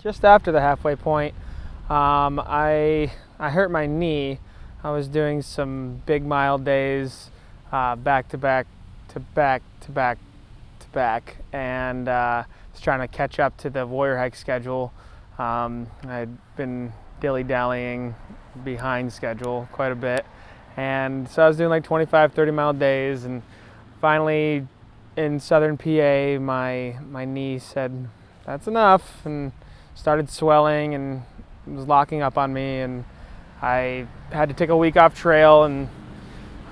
just after the halfway point, I hurt my knee. I was doing some big mile days, back to back to back to back to back, and was trying to catch up to the warrior hike schedule. I'd been dilly-dallying behind schedule quite a bit, and so I was doing like 25, 30-mile days, and finally in southern PA, my knee said, that's enough, and started swelling and was locking up on me, and I had to take a week off trail and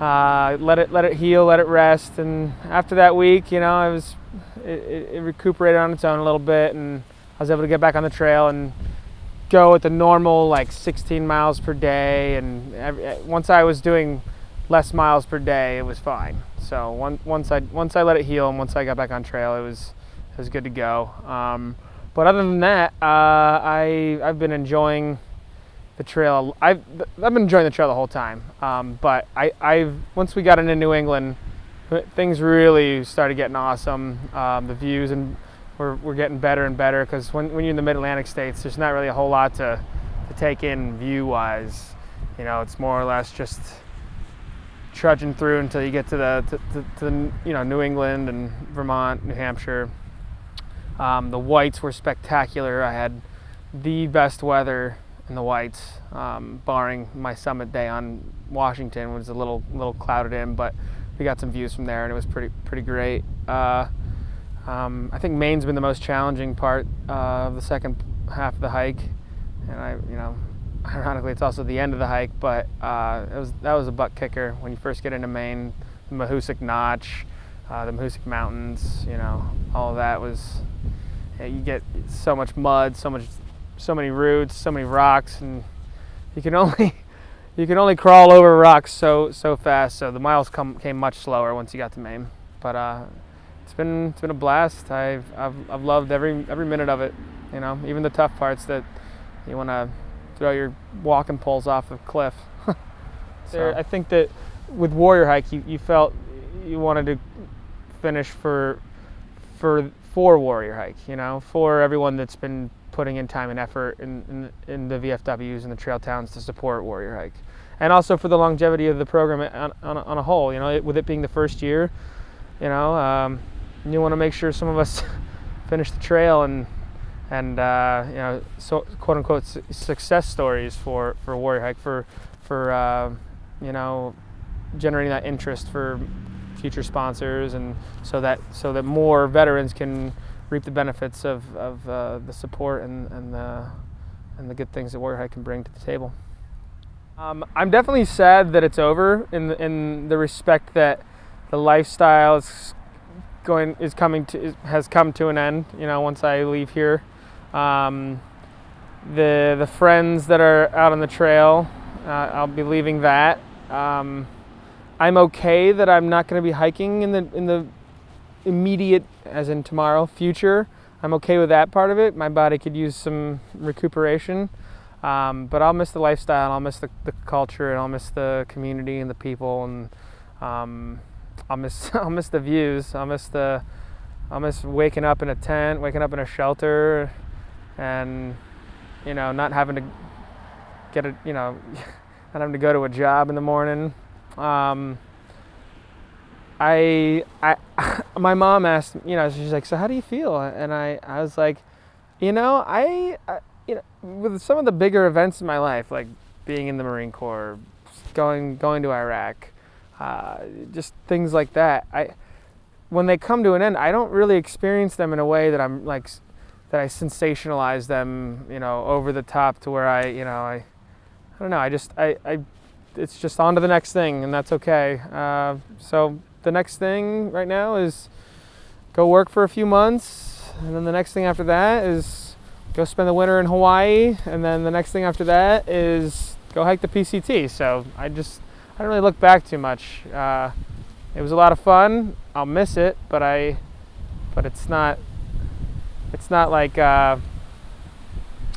let it heal, let it rest. And after that week, it recuperated on its own a little bit, and I was able to get back on the trail and go at the normal like 16 miles per day. And once I was doing less miles per day, it was fine. So once I let it heal and once I got back on trail, it was good to go. But other than that, I've been enjoying the trail. I've been enjoying the trail the whole time. But once we got into New England, things really started getting awesome. The views and we're getting better and better, because when you're in the Mid-Atlantic states, there's not really a whole lot to take in view-wise. It's more or less just trudging through until you get to the New England and Vermont, New Hampshire. The whites were spectacular. I had the best weather in the whites, barring my summit day on Washington, which was a little clouded in, but we got some views from there, and it was pretty great. I think Maine's been the most challenging part of the second half of the hike, and ironically, it's also the end of the hike, but that was a butt kicker when you first get into Maine. The Mahoosic Notch, the Mahoosic Mountains, all of that was. You get so much mud, so many roots, so many rocks, and you can only crawl over rocks so fast. So the miles came much slower once you got to Maine, but it's been a blast. I've loved every minute of it. Even the tough parts that you want to throw your walking poles off the cliff. So I think that with warrior hike, you felt you wanted to finish for warrior hike, for everyone that's been putting in time and effort in the VFWs and the trail towns to support warrior hike, and also for the longevity of the program on a whole. With it being the first year, you want to make sure some of us finish the trail and so quote unquote success stories for warrior hike, for generating that interest for future sponsors, and so that more veterans can reap the benefits of the support and the good things that warrior hike can bring to the table. I'm definitely sad that it's over in the respect that the lifestyle has come to an end. Once I leave here, the friends that are out on the trail, I'll be leaving that. I'm okay that I'm not going to be hiking in the immediate, as in tomorrow, future. I'm okay with that part of it. My body could use some recuperation, but I'll miss the lifestyle, I'll miss the culture, and I'll miss the community and the people, and I'll miss the views. I'll miss waking up in a tent, waking up in a shelter, and not having to not having to go to a job in the morning. My mom asked, she's like, so how do you feel? And I was like, with some of the bigger events in my life, like being in the Marine Corps, going to Iraq, just things like that, when they come to an end, I don't really experience them in a way that I'm like, that I sensationalize them, over the top to where I don't know, it's just on to the next thing, and that's okay. So the next thing right now is go work for a few months, and then the next thing after that is go spend the winter in Hawaii, and then the next thing after that is go hike the PCT. So I don't really look back too much. It was a lot of fun. I'll miss it, but it's not like I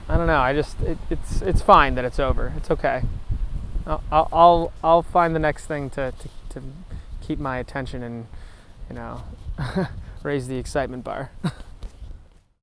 don't know. It's fine that it's over. It's okay. I'll find the next thing to keep my attention and raise the excitement bar.